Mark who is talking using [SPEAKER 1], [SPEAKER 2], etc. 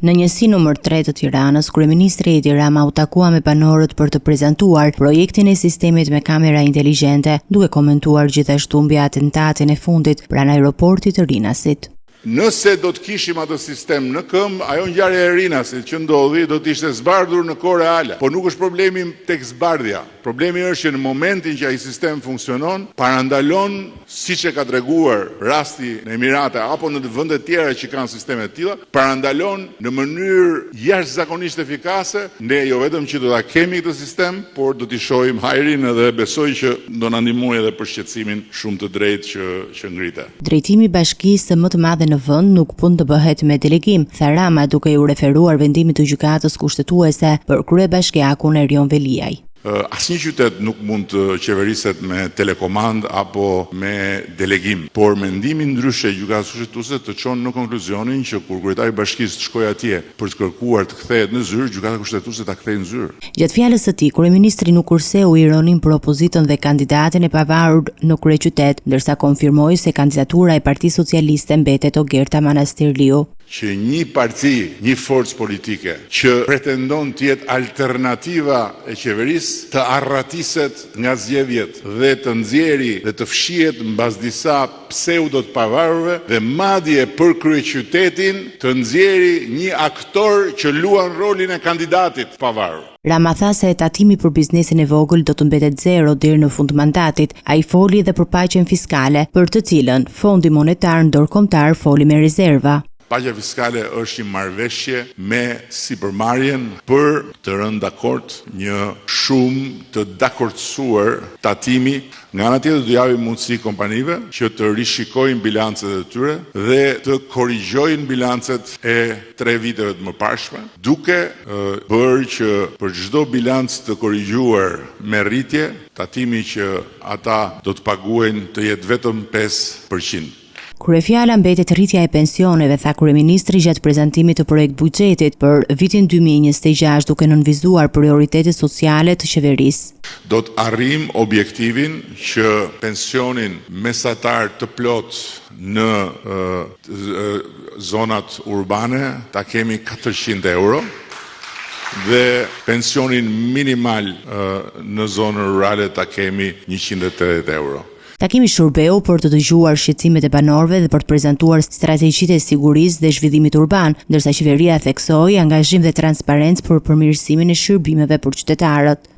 [SPEAKER 1] Në njësi numër 3 të Tiranës, kryeministri Edi Rama u takua me banorët për të prezantuar projektin e sistemit me kamera inteligjente, duke komentuar gjithashtu mbi atentatin e fundit pranë aeroportit të Rinasit.
[SPEAKER 2] Nëse do të kishim atë sistem në këmbë, ajo ngjarje e Rinasit që ndodhi do të ishte zbardhur në kohë reale. Po nuk është problemi tek zbardhja. Problemi është që në momentin që ai sistem funksionon, parandalon, siç e ka treguar rasti në Emirate apo në vende të tjera që kanë sisteme të tilla, parandalon në mënyrë jashtëzakonisht efikase. Ne jo vetëm që do ta kemi këtë sistem, por do t'i shohim hajrin edhe besoj që do na ndihmojë edhe për shqetësimin shumë të drejtë që ngritet.
[SPEAKER 1] Drejtimi i bashkisë më të madhe në vend nuk pun të bëhet me delegim, tha Rama duke u referuar vendimit të gjykatës kushtetuese për kryebashkiakun Erion Veliaj.
[SPEAKER 2] Asnjë qytet nuk mund të qeveriset me telekomand apo me delegim, por mendimi ndryshe i gjykatës kushtetuese të çon në konkluzionin që kur kryetari i bashkisë të shkojë atje për të kërkuar të kthehet në zyrë, gjykata kushtetuese ta kthejë në zyrë.
[SPEAKER 1] Gjatë fjalës së tij, kryeministri nuk kurseu ironin për opozitën dhe kandidatin e pavarur në kryeqytet, ndërsa konfirmoi se kandidatura e Partisë Socialiste mbetet Ogerta Manastirliu.
[SPEAKER 2] Që një parti, një forcë politike që pretendon të jetë alternativa e qeverisë të arratiset nga zgjedhjet dhe të nxjerrë dhe të fshihet mbas disa pseudo të pavarurve dhe madje për kryeqytetin të nxjerrë një aktor që luan rolin e kandidatit pavarur.
[SPEAKER 1] Rama tha se tatimi për biznesin e vogël do të mbetet zero deri në fund mandatit. Ai foli edhe për paqen fiskale, për të cilën Fondi Monetar Ndërkombëtar foli me rezerva.
[SPEAKER 2] Paqja fiskale është një marrëveshje me sipërmarrjen për të rënë dakord një shumë të dakordsuar tatimi. Nga ana tjetër do japim mundësi kompanive që të rishikojnë bilancet e tyre dhe të korrigjojnë bilancet e 3 viteve të mëparshme, duke bërë që për çdo bilanc të korrigjuar me rritje, tatimi që ata do të paguajnë të jetë vetëm 5%.
[SPEAKER 1] Kryefjala mbetet rritja e pensioneve, tha kryeministri gjatë prezantimit të projekt buxhetit për vitin 2026, duke nënvizuar prioritetet sociale të qeverisë.
[SPEAKER 2] Do të arrijm objektivin që pensionin mesatar të plot në zonat urbane ta kemi 400 euro dhe pensionin minimal në zonën rurale ta kemi 180 euro.
[SPEAKER 1] Takimi shërbeu për të dëgjuar shqetësimet e banorëve dhe për të prezantuar strategjitë e sigurisë dhe zhvillimit urban, ndërsa qeveria theksoi angazhim dhe transparencë për përmirësimin e shërbimeve për qytetarët.